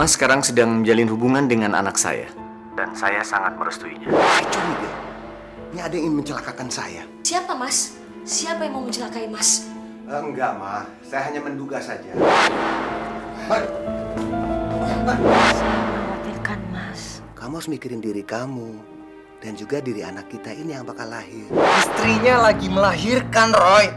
Mas sekarang sedang menjalin hubungan dengan anak saya. Dan saya sangat merestuinya. Curiga. Ini ada yang ingin mencelakakan saya. Siapa, Mas? Siapa yang mau mencelakai Mas? Enggak, Ma. Saya hanya menduga saja. Khawatirkan, Mas. Kamu harus mikirin diri kamu. Dan juga diri anak kita ini yang bakal lahir. Istrinya lagi melahirkan, Roy.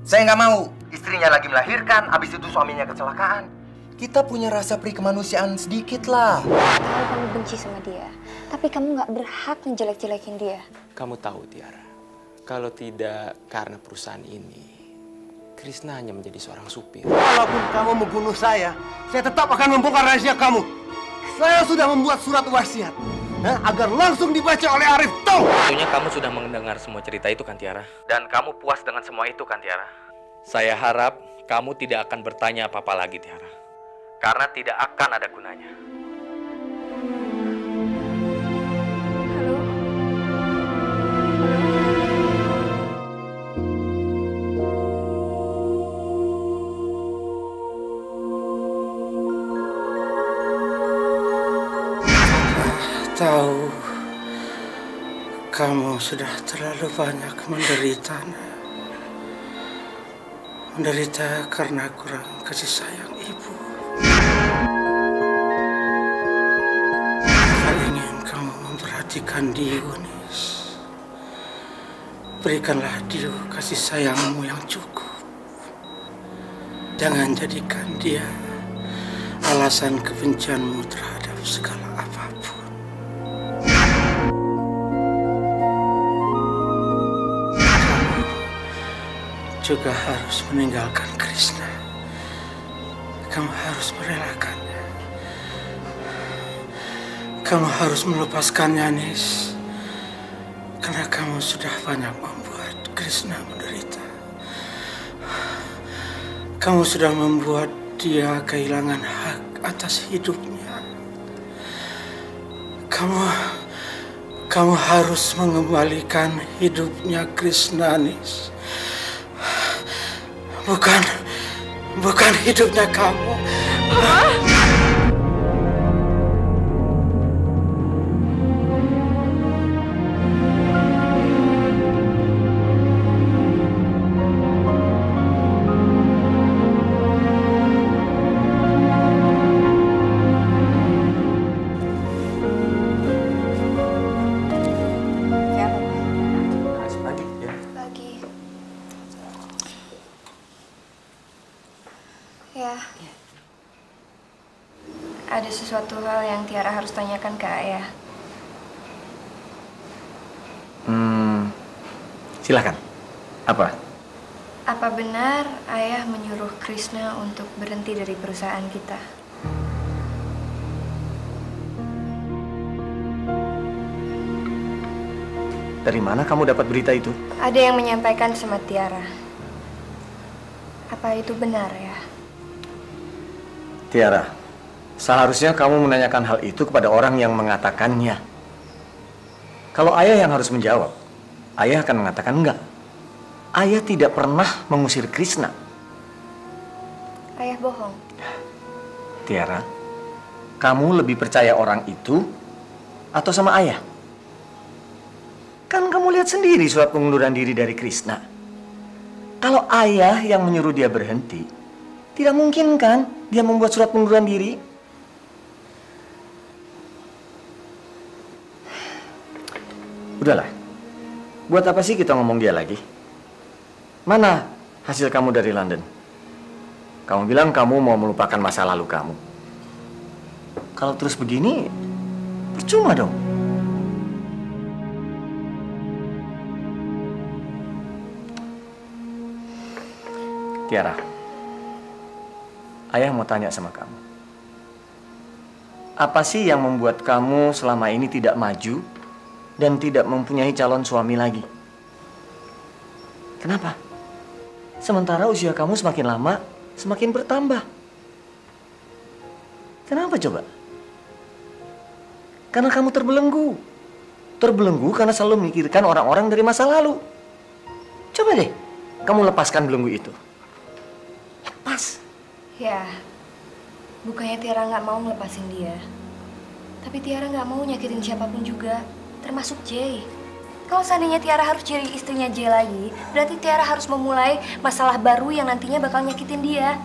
Saya nggak mau. Istrinya lagi melahirkan, habis itu suaminya kecelakaan. Kita punya rasa peri kemanusiaan sedikit lah. Tahu kamu benci sama dia, tapi kamu nggak berhak ngejelek-jelekin dia. Kamu tahu, Tiara, kalau tidak karena perusahaan ini, Krishna hanya menjadi seorang supir. Walaupun kamu membunuh saya tetap akan membongkar rahasia kamu. Saya sudah membuat surat wasiat agar langsung dibaca oleh Arif Tong. Tentunya kamu sudah mendengar semua cerita itu kan, Tiara? Dan kamu puas dengan semua itu kan, Tiara? Saya harap kamu tidak akan bertanya apa-apa lagi, Tiara. Karena tidak akan ada gunanya. Halo? Tahu kamu sudah terlalu banyak menderita. Menderita karena kurang kasih sayang ibu. Saya ingin kamu memperhatikan Dio, Nis. Berikanlah Dio kasih sayangmu yang cukup. Jangan jadikan dia alasan kebencianmu terhadap segala apapun. Kamu juga harus meninggalkan Krishna. Kamu harus merelakannya. Kamu harus melepaskannya, Nis. Karena kamu sudah banyak membuat Krishna menderita. Kamu sudah membuat dia kehilangan hak atas hidupnya. Kamu harus mengembalikan hidupnya Krishna, Nis. Bukan hidupnya kamu. Ya. Ada sesuatu hal yang Tiara harus tanyakan ke Ayah. Silakan. Apa? Apa benar Ayah menyuruh Krishna untuk berhenti dari perusahaan kita? Dari mana kamu dapat berita itu? Ada yang menyampaikan sama Tiara. Apa itu benar ya? Tiara, seharusnya kamu menanyakan hal itu kepada orang yang mengatakannya. Kalau ayah yang harus menjawab, ayah akan mengatakan enggak. Ayah tidak pernah mengusir Krishna. Ayah bohong. Tiara, kamu lebih percaya orang itu atau sama ayah? Kan kamu lihat sendiri surat pengunduran diri dari Krishna. Kalau ayah yang menyuruh dia berhenti, tidak mungkin kan dia membuat surat pengunduran diri? Udahlah. Buat apa sih kita ngomong dia lagi? Mana hasil kamu dari London? Kamu bilang kamu mau melupakan masa lalu kamu. Kalau terus begini, percuma dong. Tiara, ayah mau tanya sama kamu. Apa sih yang membuat kamu selama ini tidak maju dan tidak mempunyai calon suami lagi? Kenapa? Sementara usia kamu semakin lama, semakin bertambah. Kenapa coba? Karena kamu terbelenggu. Terbelenggu karena selalu memikirkan orang-orang dari masa lalu. Coba deh, kamu lepaskan belenggu itu. Lepas. Ya, Bukannya Tiara nggak mau ngelepasin dia. Tapi Tiara nggak mau nyakitin siapapun juga, termasuk Jay. Kalau seandainya Tiara harus jadi istrinya Jay lagi, berarti Tiara harus memulai masalah baru yang nantinya bakal nyakitin dia.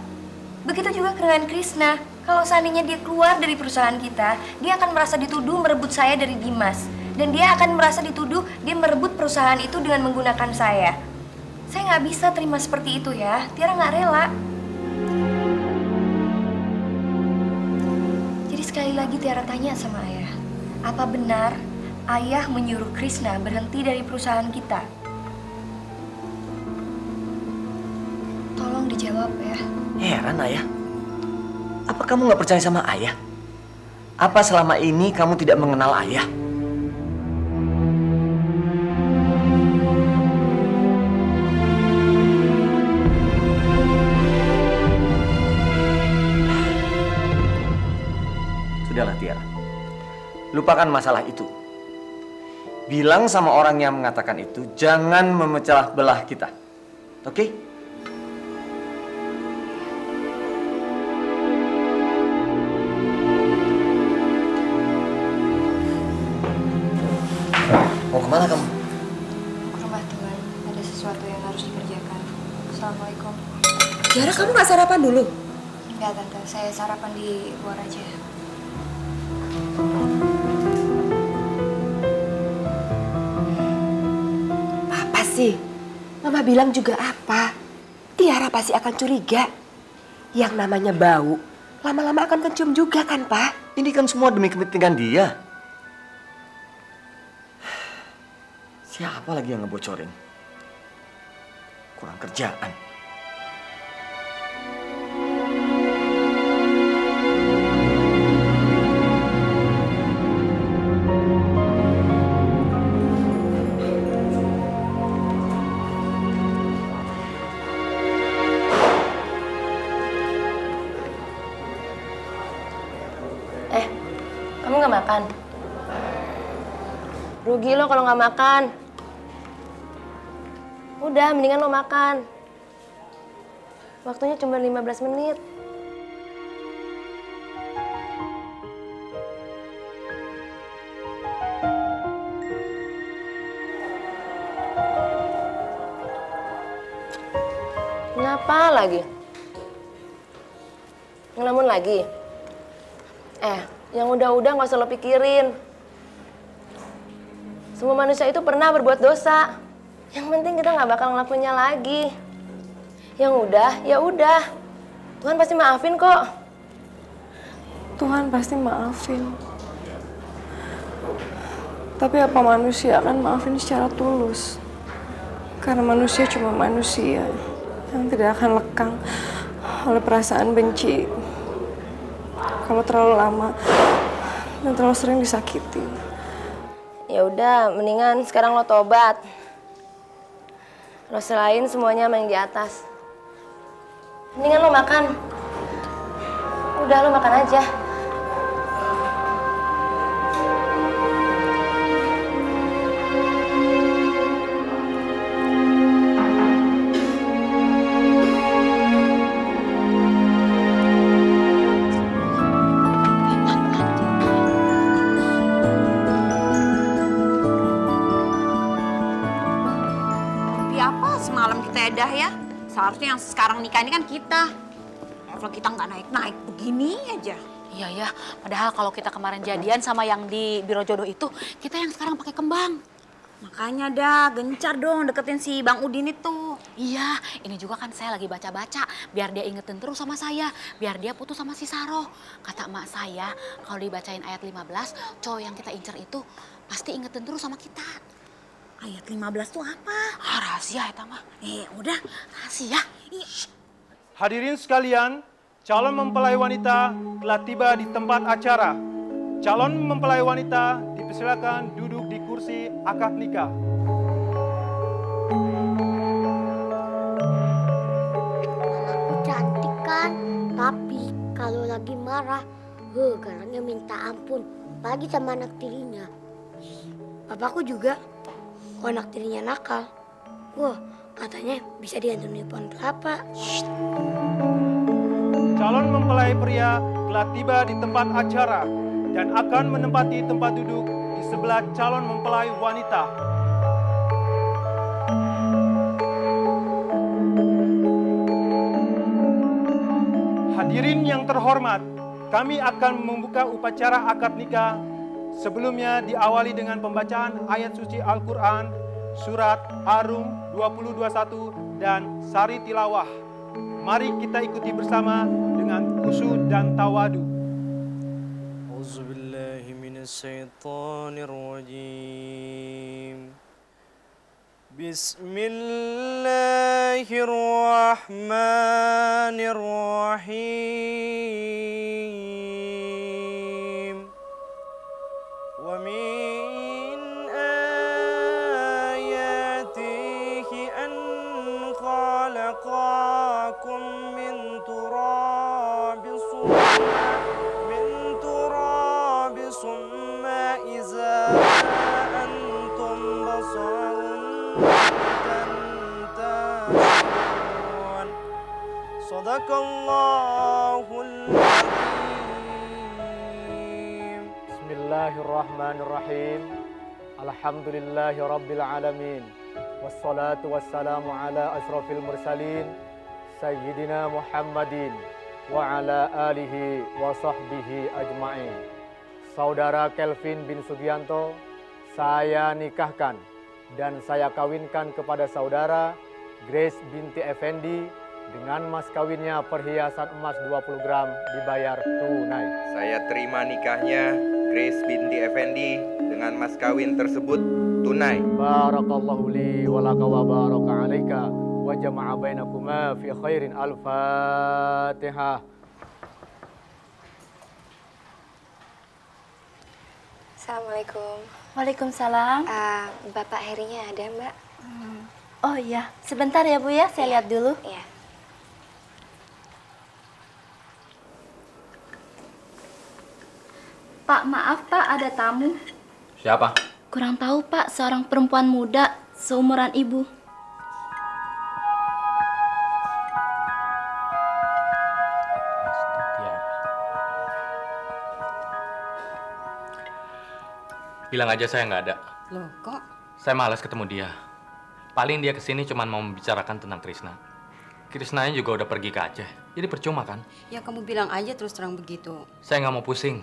Begitu juga dengan Krishna. Kalau seandainya dia keluar dari perusahaan kita, dia akan merasa dituduh merebut saya dari Dimas. Dan dia akan merasa dituduh dia merebut perusahaan itu dengan menggunakan saya. Saya nggak bisa terima seperti itu ya. Tiara nggak rela. Jadi sekali lagi Tiara tanya sama ayah. Apa benar ayah menyuruh Krishna berhenti dari perusahaan kita? Tolong dijawab ya. Heran ayah. Apa kamu nggak percaya sama ayah? Apa selama ini kamu tidak mengenal ayah? Sudahlah Tiara, lupakan masalah itu. Bilang sama orang yang mengatakan itu, jangan memecah belah kita. Oke? Mau kemana kamu? Ke rumah teman, ada sesuatu yang harus dikerjakan. Assalamualaikum. Tiara, kamu nggak sarapan dulu? Enggak, Tante. Saya sarapan di luar aja. Apa sih? Mama bilang juga apa? Tiara pasti akan curiga. Yang namanya bau, lama-lama akan kecium juga kan, Pak? Ini kan semua demi kepentingan dia. Siapa lagi yang ngebocorin? Kurang kerjaan. Kamu nggak makan? Rugi lo kalau nggak makan. Udah, mendingan lo makan. Waktunya cuma 15 menit. Kenapa lagi? Ngelamun lagi? Yang udah-udah nggak usah lo pikirin. Semua manusia itu pernah berbuat dosa. Yang penting kita nggak bakal ngelakuinnya lagi. Yang udah, ya udah. Tuhan pasti maafin kok. Tuhan pasti maafin. Tapi apa manusia akan maafin secara tulus? Karena manusia cuma manusia yang tidak akan lekang oleh perasaan benci. Kalau terlalu lama dan terlalu sering disakiti. Ya udah, mendingan sekarang lo tobat. Lo selain semuanya sama yang di atas. Mendingan lo makan. Udah, lo makan aja. Edah ya, seharusnya yang sekarang nikah ini kan kita. Kalau kita nggak naik-naik begini aja. Iya ya, padahal kalau kita kemarin jadian sama yang di biro jodoh itu, kita yang sekarang pakai kembang. Makanya dah, gencar dong deketin si Bang Udin itu. Iya, ini juga kan saya lagi baca-baca, biar dia ingetin terus sama saya, biar dia putus sama si Saroh. Kata emak saya, kalau dibacain ayat 15, cowok yang kita incer itu pasti ingetin terus sama kita. Ayat 15 tuh apa? Rahasia ya, mah. Udah, rahasia. Hadirin sekalian, calon mempelai wanita telah tiba di tempat acara. Calon mempelai wanita dipersilakan duduk di kursi akad nikah. Anakku cantik kan, tapi kalau lagi marah, garangnya minta ampun, apalagi sama anak tirinya. Bapakku juga. Kalau anak tirinya nakal, katanya bisa diantuni pohon kelapa. calon mempelai pria telah tiba di tempat acara dan akan menempati tempat duduk di sebelah calon mempelai wanita. Hadirin yang terhormat, kami akan membuka upacara akad nikah. Sebelumnya diawali dengan pembacaan ayat suci Al-Quran, surat Ar-Rum 20:21 dan Sari Tilawah. Mari kita ikuti bersama dengan khusyuk dan tawadu. Auzubillahi minasyaitonirrajim. Bismillahirrahmanirrahim. Wa min ayatihi an khalaqakum min turabin summa iza antum basarun tantashurun. Sadaqallahul azim. Bismillahirrahmanirrahim. Alhamdulillahi rabbil alamin. Wassalatu wassalamu ala asrafil mursalin Sayyidina Muhammadin wa ala alihi wa sahbihi ajma'in. Saudara Kelvin bin Sugianto, saya nikahkan dan saya kawinkan kepada saudara Grace binti Effendi dengan mas kawinnya perhiasan emas 20 gram dibayar tunai. Saya terima nikahnya Grace binti Effendi dengan mas kawin tersebut tunai. Barakallahu li wa laka wa baraka alaika wa jama'a bainakuma fi khairin. Al-Fatihah. Assalamualaikum. Waalaikumsalam. Bapak Herinya ada, Mbak? Oh iya, sebentar ya Bu ya, saya lihat dulu. Iya. Pak, maaf Pak, ada tamu. Siapa? Kurang tahu Pak, seorang perempuan muda seumuran Ibu. Bilang aja saya nggak ada. Loh, kok? Saya malas ketemu dia. Paling dia kesini cuma mau membicarakan tentang Krishna. Krishnanya juga udah pergi ke Aceh. Jadi percuma kan? Ya kamu bilang aja terus terang begitu. Saya nggak mau pusing.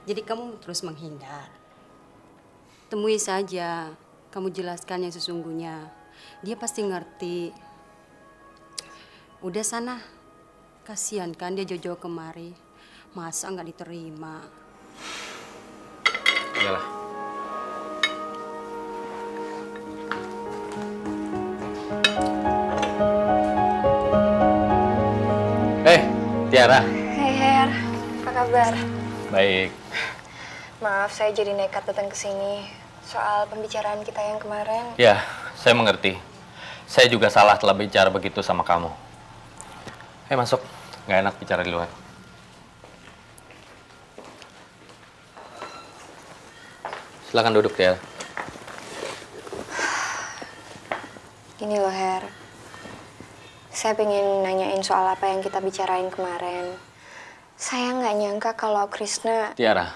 Jadi kamu terus menghindar. Temui saja. Kamu jelaskan yang sesungguhnya. Dia pasti ngerti. Udah sana. Kasihan kan dia jauh-jauh kemari. Masa nggak diterima? Iyalah. Tiara. Hai Her, apa kabar? Baik. Maaf, saya jadi nekat datang ke sini soal pembicaraan kita yang kemarin. Ya, saya mengerti. Saya juga salah telah bicara begitu sama kamu. Ayo masuk, nggak enak bicara di luar. Silakan duduk, Tiara. Gini loh, Her. Saya pengen nanyain soal apa yang kita bicarain kemarin. Saya nggak nyangka kalau Krishna... Tiara,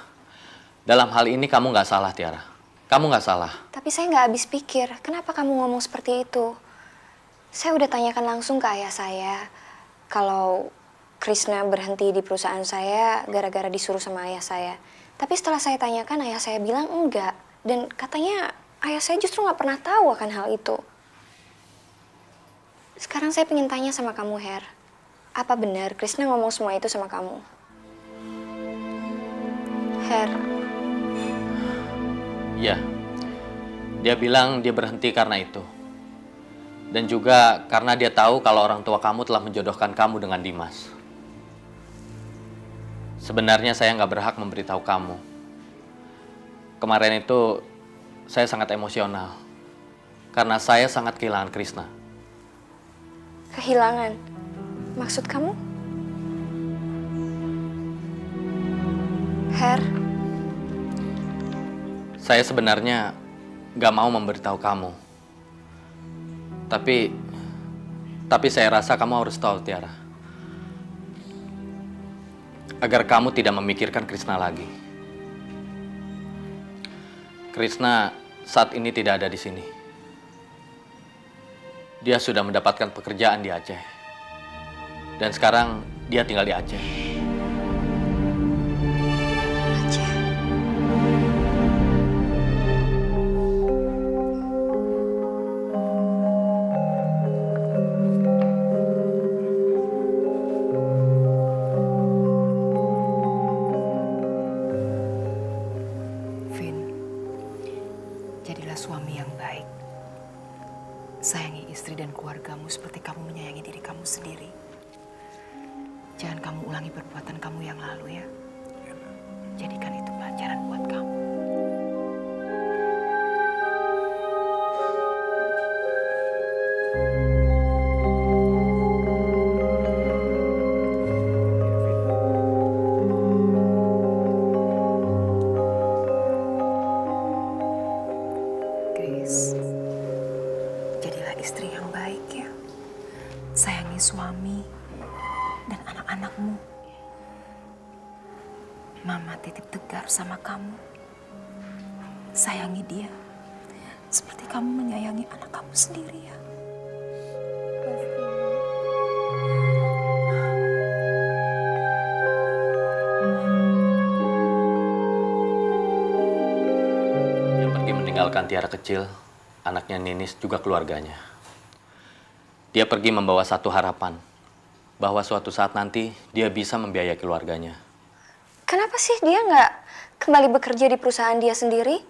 dalam hal ini kamu nggak salah, Tiara. Kamu nggak salah. Tapi saya nggak habis pikir, kenapa kamu ngomong seperti itu? Saya udah tanyakan langsung ke ayah saya, kalau Krishna berhenti di perusahaan saya gara-gara disuruh sama ayah saya. Tapi setelah saya tanyakan, ayah saya bilang enggak. Dan katanya ayah saya justru nggak pernah tahu akan hal itu. Sekarang saya pengen tanya sama kamu, Her. Apa benar Krishna ngomong semua itu sama kamu? Her. Iya. Dia bilang dia berhenti karena itu. Dan juga karena dia tahu kalau orang tua kamu telah menjodohkan kamu dengan Dimas. Sebenarnya saya nggak berhak memberitahu kamu. Kemarin itu saya sangat emosional. Karena saya sangat kehilangan Krishna. Kehilangan? Maksud kamu? Her? Saya sebenarnya nggak mau memberitahu kamu. Tapi saya rasa kamu harus tahu, Tiara. agar kamu tidak memikirkan Krishna lagi. Krishna saat ini tidak ada di sini. Dia sudah mendapatkan pekerjaan di Aceh. Dan sekarang dia tinggal di Aceh. Jadilah suami yang baik. Sayangi istri dan keluargamu seperti kamu menyayangi diri kamu sendiri. Jangan kamu ulangi perbuatan kamu yang lalu ya. Jadikan itu pelajaran buat kamu. Jadilah istri yang baik ya. Sayangi suami dan anak-anakmu. Mama titip Tegar sama kamu. Sayangi dia seperti kamu menyayangi anak kamu sendiri ya. Yang pergi meninggalkan Tiara kecil, anaknya Ninis juga keluarganya. Dia pergi membawa satu harapan, bahwa suatu saat nanti dia bisa membiayai keluarganya. Kenapa sih dia nggak kembali bekerja di perusahaan dia sendiri?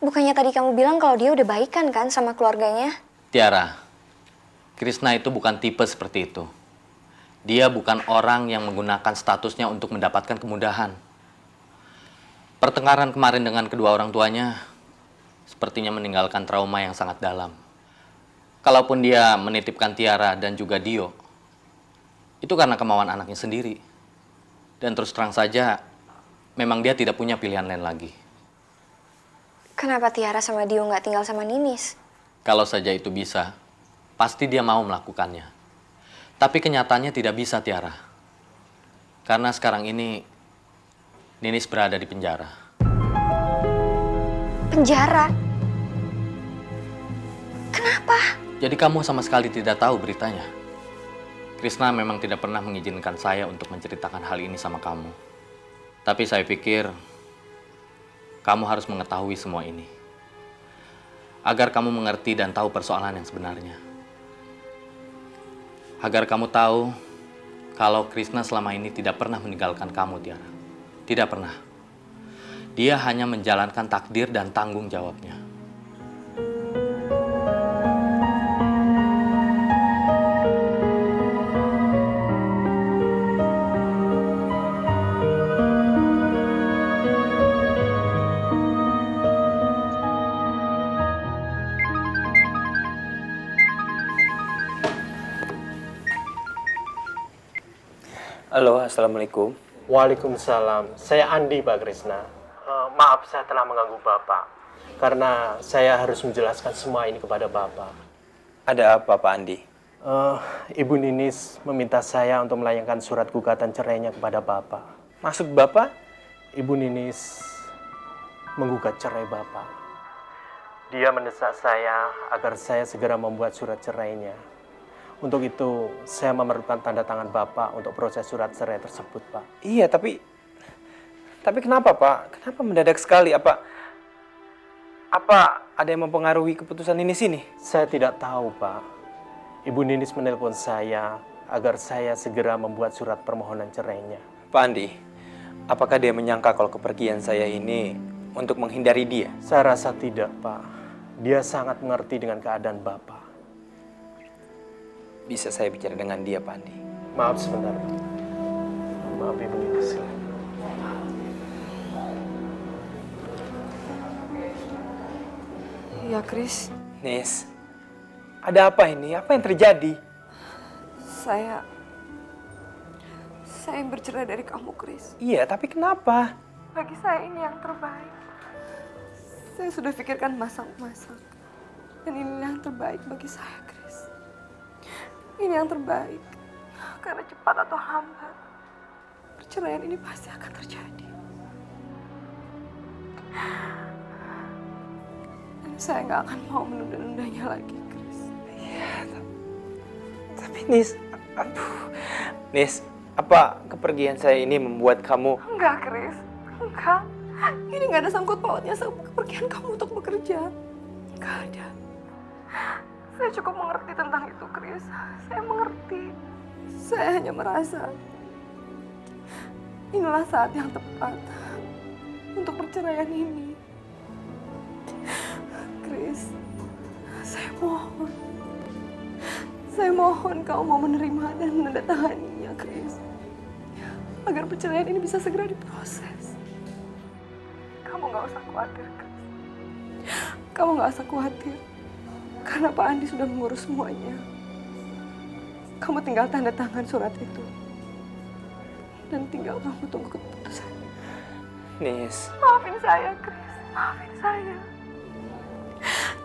Bukannya tadi kamu bilang kalau dia udah baikan kan sama keluarganya? Tiara, Krishna itu bukan tipe seperti itu. Dia bukan orang yang menggunakan statusnya untuk mendapatkan kemudahan. Pertengkaran kemarin dengan kedua orang tuanya sepertinya meninggalkan trauma yang sangat dalam. Kalaupun dia menitipkan Tiara dan juga Dio, itu karena kemauan anaknya sendiri. Dan terus terang saja, memang dia tidak punya pilihan lain lagi. Kenapa Tiara sama Dio nggak tinggal sama Ninis? Kalau saja itu bisa, pasti dia mau melakukannya. Tapi kenyataannya tidak bisa, Tiara. Karena sekarang ini, Ninis berada di penjara. Penjara? Kenapa? Jadi kamu sama sekali tidak tahu beritanya. Krishna memang tidak pernah mengizinkan saya untuk menceritakan hal ini sama kamu. Tapi saya pikir, kamu harus mengetahui semua ini. Agar kamu mengerti dan tahu persoalan yang sebenarnya. Agar kamu tahu kalau Krishna selama ini tidak pernah meninggalkan kamu, Tiara. Tidak pernah. Dia hanya menjalankan takdir dan tanggung jawabnya. Halo, Assalamualaikum. Waalaikumsalam. Saya Andi, Pak Krishna. Maaf saya telah mengganggu Bapak. Karena saya harus menjelaskan semua ini kepada Bapak. Ada apa, Pak Andi? Ibu Ninis meminta saya untuk melayangkan surat gugatan cerainya kepada Bapak. Maksud Bapak? Ibu Ninis menggugat cerai Bapak. Dia mendesak saya agar saya segera membuat surat cerainya. Untuk itu, saya memerlukan tanda tangan Bapak untuk proses surat cerai tersebut, Pak. Iya, tapi kenapa, Pak? Kenapa mendadak sekali? Apa ada yang mempengaruhi keputusan Ninis ini? Saya tidak tahu, Pak. Ibu Ninis menelpon saya agar saya segera membuat surat permohonan cerainya. Pak Andi, apakah dia menyangka kalau kepergian saya ini untuk menghindari dia? Saya rasa tidak, Pak. Dia sangat mengerti dengan keadaan Bapak. Bisa saya bicara dengan dia, Pak Andi? Maaf sebentar. Maaf, Ibu Ninis. Ya, Kris. Nis, ada apa ini? Apa yang terjadi? Saya yang bercerai dari kamu, Kris. Iya, tapi kenapa? Bagi saya ini yang terbaik. Saya sudah pikirkan masak-masak. Dan ini yang terbaik bagi saya, Kris. Ini yang terbaik. Karena cepat atau lambat, perceraian ini pasti akan terjadi. Dan saya nggak akan mau menunda-nundanya lagi, Chris. Iya, tapi Nis, Nis, apa kepergian saya ini membuat kamu... Enggak, Chris. Enggak. Ini nggak ada sangkut pautnya sama kepergian kamu untuk bekerja. Nggak ada. Saya cukup mengerti tentang itu, Chris. Saya mengerti. Saya hanya merasa inilah saat yang tepat untuk perceraian ini. Chris, saya mohon kau mau menerima dan menandatanganinya, Chris. Agar perceraian ini bisa segera diproses. Kamu nggak usah khawatir, Chris. Kamu nggak usah khawatir. Karena Pak Andi sudah mengurus semuanya. Kamu tinggal tanda tangan surat itu. Dan tinggal kamu tunggu keputusan. Nis. Maafin saya, Chris. Maafin saya.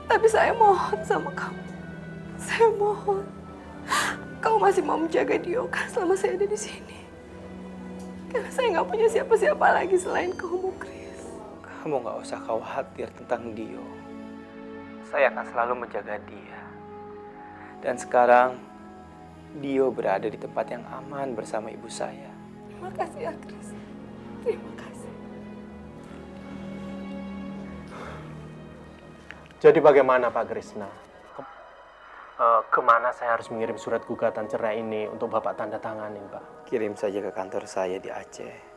Tapi saya mohon sama kamu. Saya mohon. Kau masih mau menjaga Dio kan selama saya ada di sini. Karena saya nggak punya siapa-siapa lagi selain kamu, Chris. Kamu nggak usah khawatir tentang Dio. Saya akan selalu menjaga dia. Dan sekarang, Dio berada di tempat yang aman bersama ibu saya. Terima kasih ya, Chris. Terima kasih. Jadi bagaimana Pak Krishna? Kemana saya harus mengirim surat gugatan cerai ini untuk Bapak tanda tanganin, Pak? Kirim saja ke kantor saya di Aceh.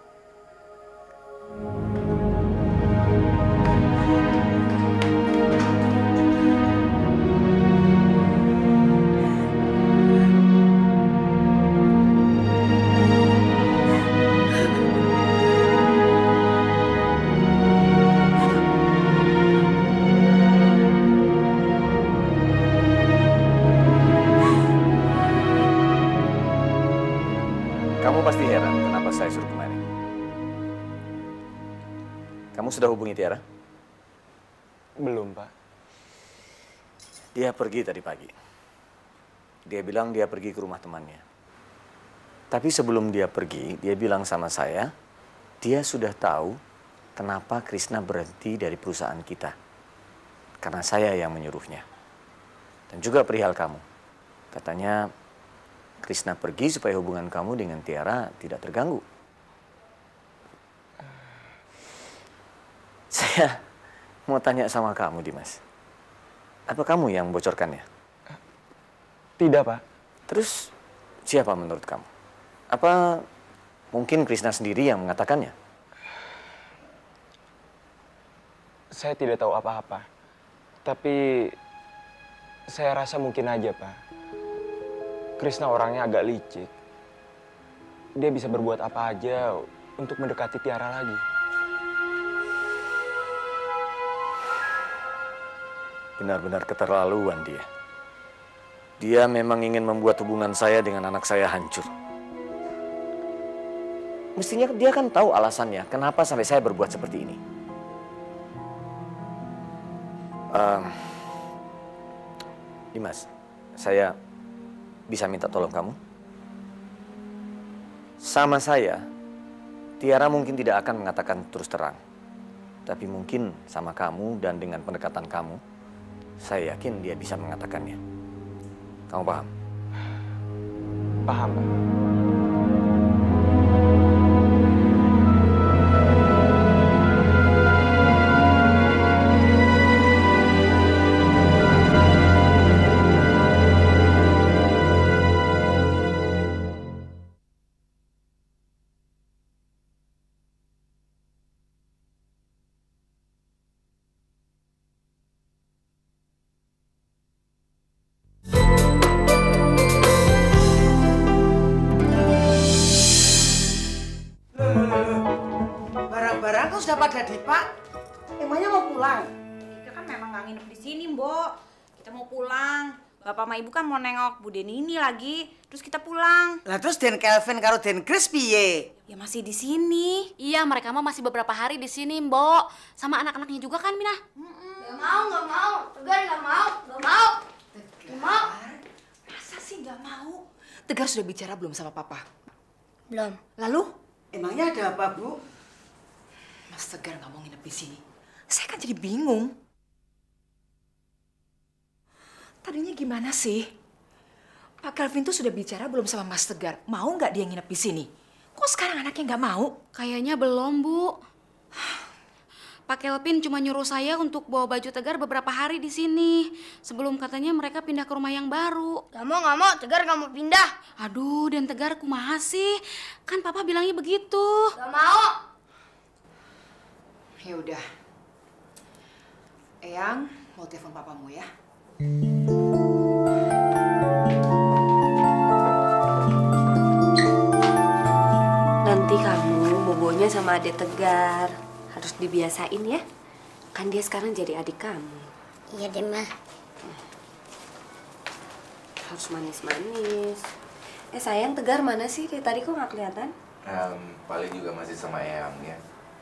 Kamu pasti heran kenapa saya suruh kemari. Kamu sudah hubungi Tiara? Belum, Pak. Dia pergi tadi pagi. Dia bilang dia pergi ke rumah temannya. Tapi sebelum dia pergi, dia bilang sama saya, dia sudah tahu kenapa Krishna berhenti dari perusahaan kita. Karena saya yang menyuruhnya. Dan juga perihal kamu. Katanya Krishna pergi supaya hubungan kamu dengan Tiara tidak terganggu. Saya mau tanya sama kamu, Dimas. Apa kamu yang bocorkannya? Tidak, Pak. Terus siapa menurut kamu? Apa mungkin Krishna sendiri yang mengatakannya? Saya tidak tahu apa-apa. Tapi saya rasa mungkin aja, Pak. Krishna orangnya agak licik. Dia bisa berbuat apa aja untuk mendekati Tiara lagi. Benar-benar keterlaluan dia. Dia memang ingin membuat hubungan saya dengan anak saya hancur. Mestinya dia kan tahu alasannya, kenapa sampai saya berbuat seperti ini. Dimas, saya bisa minta tolong kamu? Sama saya, Tiara mungkin tidak akan mengatakan terus terang. Tapi mungkin sama kamu dan dengan pendekatan kamu, saya yakin dia bisa mengatakannya. Kamu paham? Paham, Pak. Barang-barang kau sudah pada di Pak. Emangnya mau pulang? Kita kan memang nggak nginep di sini, Mbok. Kita mau pulang. Bapak sama Ibu kan mau nengok Bu Deni ini lagi. Terus kita pulang. Lah terus Den Kelvin karo Den Chris piye? Ya masih di sini. Iya, mereka mah masih beberapa hari di sini, Mbok. Sama anak-anaknya juga kan, Mina? Nggak mau. Tegar nggak mau. Nggak mau. Masa sih nggak mau? Tegar sudah bicara belum sama Papa? Belum. Lalu? Emangnya ada apa, Bu? Mas Tegar nggak mau nginep di sini. Saya kan jadi bingung. Tadinya gimana sih? Pak Kelvin tuh sudah bicara belum sama Mas Tegar? Mau nggak dia nginep di sini? Kok sekarang anaknya nggak mau? Kayaknya belum, Bu. Pak Kelvin cuma nyuruh saya untuk bawa baju Tegar beberapa hari di sini. Sebelum katanya mereka pindah ke rumah yang baru. Gak mau, Tegar gak mau pindah. Aduh, dan Tegar kumaha sih? Kan Papa bilangnya begitu. Gak mau. Ya udah. Eyang, mau telepon papamu ya. Nanti kamu bobonya sama adik Tegar. Harus dibiasain ya. Kan dia sekarang jadi adik kamu. Iya deh, Ma. Harus manis-manis. Sayang, Tegar mana sih? Dari tadi kok nggak kelihatan? Paling juga masih sama Eyang ya.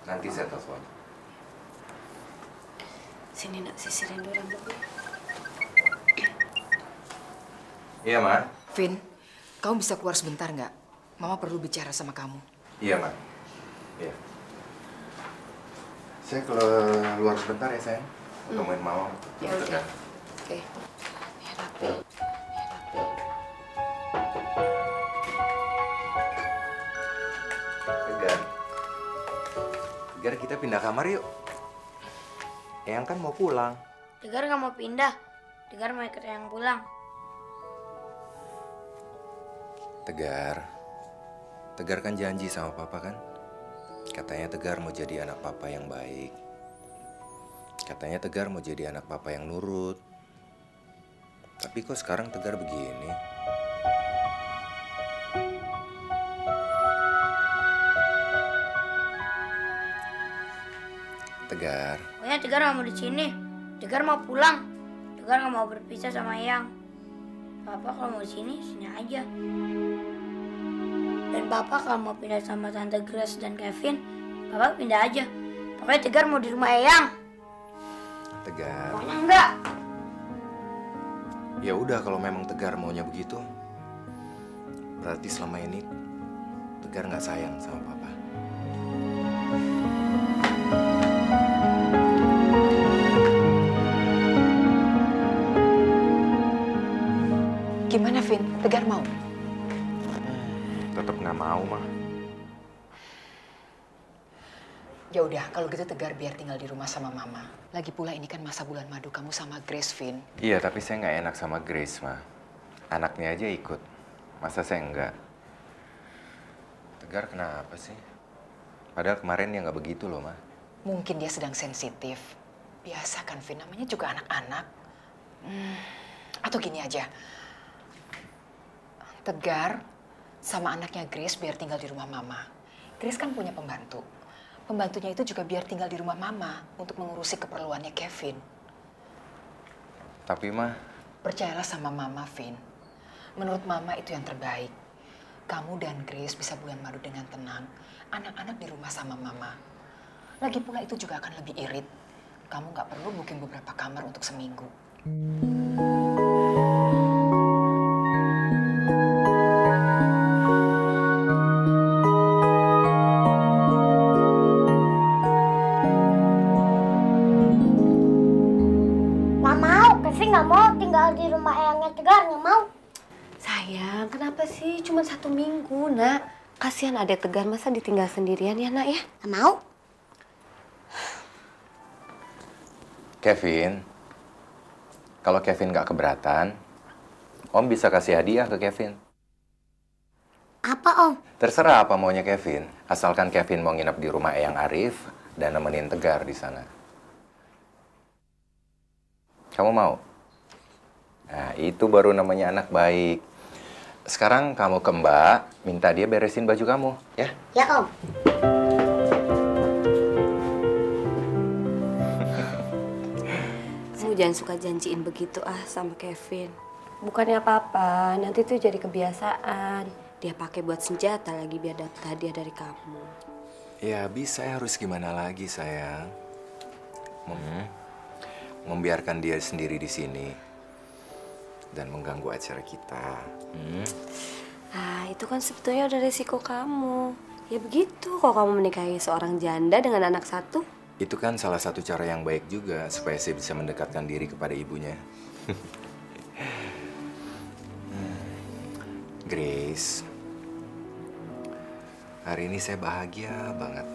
Nanti saya telepon. Sini nak, sisirin dulu rambutnya. Iya, Ma. Vin, kamu bisa keluar sebentar nggak? Mama perlu bicara sama kamu. Iya, Ma. Iya. Saya keluar sebentar ya, sayang. Temuin Mama. Ya udah. Oke. Ya, Rapi. Tegar, kita pindah kamar yuk. Eyang kan mau pulang. Tegar gak mau pindah. Tegar mau ikut Eyang pulang. Tegar kan janji sama Papa kan? Katanya Tegar mau jadi anak Papa yang baik. Katanya Tegar mau jadi anak Papa yang nurut. Tapi kok sekarang Tegar begini? Tegar. Pokoknya Tegar gak mau di sini. Tegar mau pulang. Tegar gak mau berpisah sama Eyang. Papa kalau mau di sini aja. Dan Papa kalau mau pindah sama Tante Grace dan Kevin, Papa pindah aja. Pokoknya Tegar mau di rumah Eyang. Tegar. Pokoknya enggak. Ya udah kalau memang Tegar maunya begitu, berarti selama ini Tegar nggak sayang sama Papa. Gimana, Vin? Tegar mau? Tetap nggak mau, Ma. Ya udah, kalau gitu Tegar biar tinggal di rumah sama Mama. Lagi pula ini kan masa bulan madu kamu sama Grace, Vin. Iya, tapi saya nggak enak sama Grace, Ma. Anaknya aja ikut. Masa saya enggak? Tegar kenapa sih? Padahal kemarin dia nggak begitu loh, Ma. Mungkin dia sedang sensitif. Biasa kan, Vin, namanya juga anak-anak. Atau gini aja. Tegar sama anaknya Grace biar tinggal di rumah Mama. Grace kan punya pembantu. Pembantunya itu juga biar tinggal di rumah Mama untuk mengurusi keperluannya Kevin. Tapi, Ma... Percayalah sama Mama, Vin. Menurut Mama itu yang terbaik. Kamu dan Grace bisa bulan madu dengan tenang. Anak-anak di rumah sama Mama. Lagi pula itu juga akan lebih irit. Kamu nggak perlu booking beberapa kamar untuk seminggu. Nggak mau tinggal di rumah Eyangnya Tegar, nggak mau. Sayang, kenapa sih? Cuma 1 minggu, Nak. Kasihan adek Tegar, masa ditinggal sendirian ya, Nak ya? Nggak mau. Kevin, kalau Kevin nggak keberatan, Om bisa kasih hadiah ke Kevin. Apa, Om? Terserah apa maunya Kevin, asalkan Kevin mau nginep di rumah Eyang Arif dan nemenin Tegar di sana. Kamu mau? Nah, itu baru namanya anak baik. Sekarang kamu ke Mbak, minta dia beresin baju kamu, ya? Ya, Om. Kamu jangan suka janjiin begitu sama Kevin. Bukannya apa-apa, nanti tuh jadi kebiasaan. Dia pakai buat senjata lagi biar dapat hadiah dari kamu. Ya, bisa harus gimana lagi, sayang. Membiarkan dia sendiri di sini. Dan mengganggu acara kita. Itu kan sebetulnya udah resiko kamu. Ya begitu, kalau kamu menikahi seorang janda dengan anak satu. Itu kan salah satu cara yang baik juga supaya saya bisa mendekatkan diri kepada ibunya. Grace, hari ini saya bahagia banget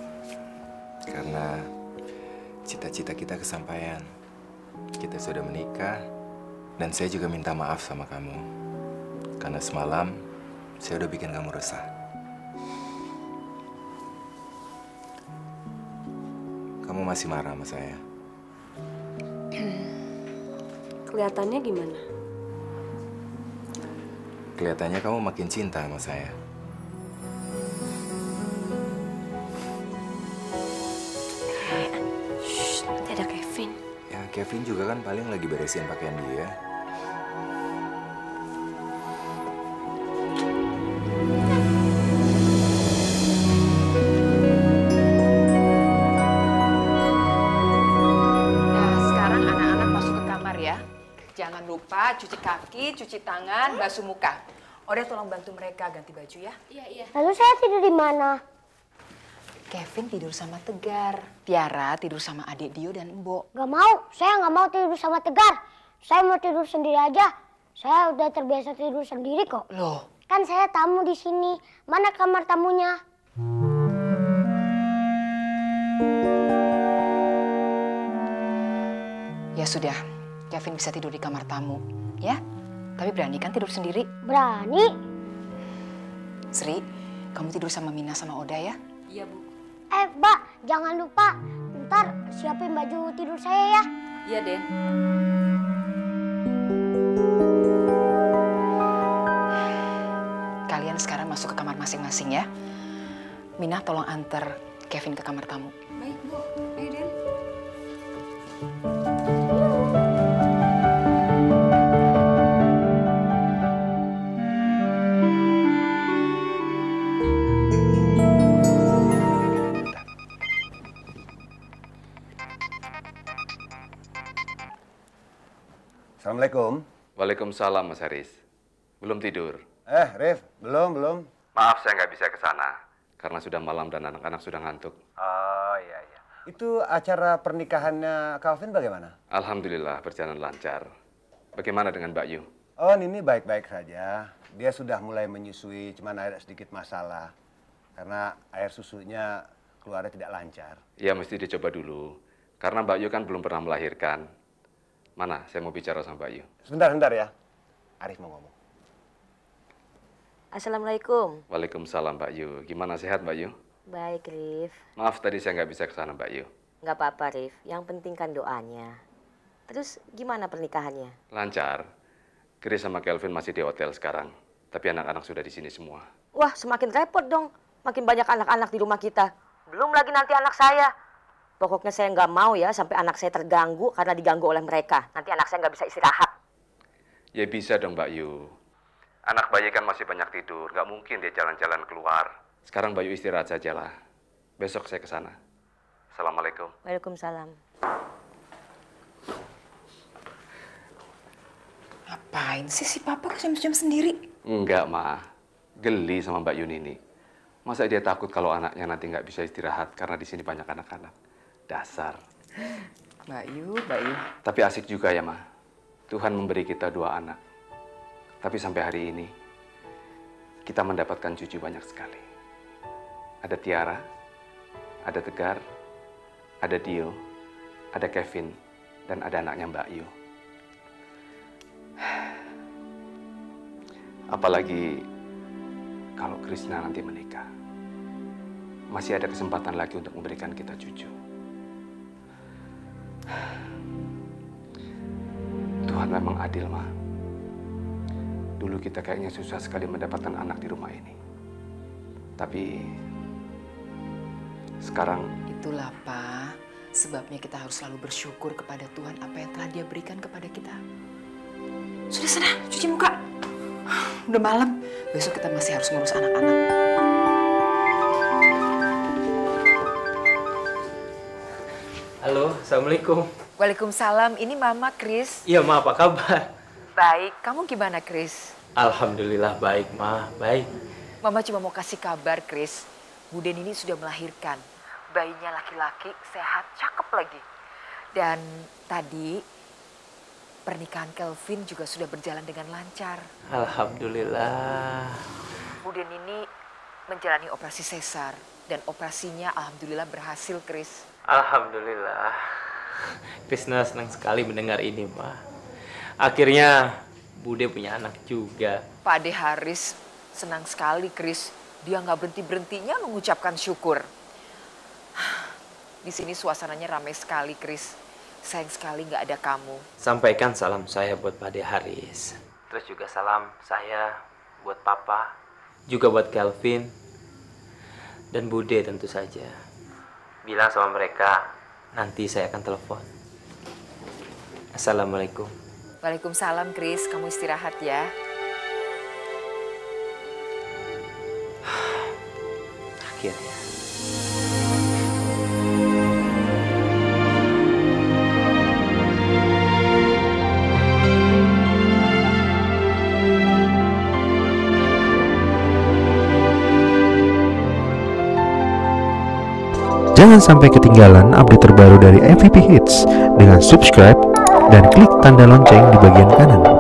karena cita-cita kita kesampaian. Kita sudah menikah dan saya juga minta maaf sama kamu karena semalam saya udah bikin kamu resah. Kamu masih marah sama saya? Kelihatannya gimana? Kelihatannya kamu makin cinta sama saya. Shh, nanti ada Kevin. Ya, Kevin juga kan paling lagi beresin pakaian dia. Jangan lupa cuci kaki, cuci tangan, basuh muka. Oda tolong bantu mereka ganti baju ya. Iya. Lalu saya tidur di mana? Kevin tidur sama Tegar. Tiara tidur sama adik Dio dan Mbok. Gak mau, saya nggak mau tidur sama Tegar. Saya mau tidur sendiri aja. Saya udah terbiasa tidur sendiri kok. Loh? Kan saya tamu di sini. Mana kamar tamunya? Ya sudah. Kevin bisa tidur di kamar tamu, ya? Tapi berani kan tidur sendiri? Berani. Sri, kamu tidur sama Mina sama Oda ya? Iya, Bu. Mbak, jangan lupa. Ntar siapin baju tidur saya ya. Iya, Den. Kalian sekarang masuk ke kamar masing-masing ya. Mina tolong antar Kevin ke kamar tamu. Baik, Bu. Ayo, Den. Assalamualaikum. Waalaikumsalam, Mas Haris. Belum tidur? Rif, belum. Maaf, saya nggak bisa ke sana. Karena sudah malam dan anak-anak sudah ngantuk. Oh, iya. Itu acara pernikahannya Calvin bagaimana? Alhamdulillah, berjalan lancar. Bagaimana dengan Mbak Yu? Oh, Nini baik-baik saja. Dia sudah mulai menyusui, cuman ada sedikit masalah. Karena air susunya keluarnya tidak lancar. Ya, mesti dicoba dulu. Karena Mbak Yu kan belum pernah melahirkan. Mana? Saya mau bicara sama Mbak Yu. Sebentar ya. Arif mau ngomong. Assalamualaikum. Waalaikumsalam, Mbak Yu. Gimana, sehat, Mbak Yu? Baik, Rif. Maaf, tadi saya nggak bisa ke sana, Mbak Yu. Nggak apa-apa, Rif. Yang penting kan doanya. Terus gimana pernikahannya? Lancar. Chris sama Kelvin masih di hotel sekarang. Tapi anak-anak sudah di sini semua. Wah, semakin repot dong. Makin banyak anak-anak di rumah kita. Belum lagi nanti anak saya. Pokoknya saya nggak mau ya sampai anak saya terganggu karena diganggu oleh mereka. Nanti anak saya nggak bisa istirahat. Ya bisa dong, Mbak Yu. Anak bayi kan masih banyak tidur. Nggak mungkin dia jalan-jalan keluar. Sekarang Mbak Yu istirahat sajalah. Besok saya ke sana. Assalamualaikum. Waalaikumsalam. Ngapain sih si Papa jam-jam sendiri? Enggak, Ma. Geli sama Mbak Yuni ini. Masa dia takut kalau anaknya nanti nggak bisa istirahat karena di sini banyak anak-anak. Dasar. Mbak Yu. Tapi asik juga ya, Ma. Tuhan memberi kita 2 anak. Tapi sampai hari ini, kita mendapatkan cucu banyak sekali. Ada Tiara, ada Tegar, ada Dio, ada Kevin, dan ada anaknya Mbak Yu. Apalagi kalau Krishna nanti menikah. Masih ada kesempatan lagi untuk memberikan kita cucu. Tuhan memang adil, Ma. Dulu kita kayaknya susah sekali mendapatkan anak di rumah ini. Tapi sekarang... Itulah, Pak. Sebabnya kita harus selalu bersyukur kepada Tuhan apa yang telah Dia berikan kepada kita. Sudah sana, cuci muka. Udah malam. Besok kita masih harus ngurus anak-anak. Halo, Assalamualaikum. Waalaikumsalam. Ini Mama, Chris. Iya, Ma, apa kabar? Baik. Kamu gimana, Chris? Alhamdulillah baik, Ma. Baik. Mama cuma mau kasih kabar, Chris. Buden ini sudah melahirkan. Bayinya laki-laki, sehat, cakep lagi. Dan tadi pernikahan Kelvin juga sudah berjalan dengan lancar. Alhamdulillah. Buden ini menjalani operasi sesar dan operasinya alhamdulillah berhasil, Kris. Alhamdulillah. Krisna senang sekali mendengar ini, Ma. Akhirnya Bude punya anak juga. Pak Ade Haris senang sekali, Kris. Dia nggak berhenti-berhentinya mengucapkan syukur. Di sini suasananya ramai sekali, Kris. Sayang sekali nggak ada kamu. Sampaikan salam saya buat Pak Ade Haris. Terus juga salam saya buat Papa, juga buat Kelvin, dan Bude tentu saja. Bilang sama mereka, nanti saya akan telepon. Assalamualaikum. Waalaikumsalam, Kris. Kamu istirahat ya. Akhirnya. Jangan sampai ketinggalan update terbaru dari MVP Hits dengan subscribe dan klik tanda lonceng di bagian kanan.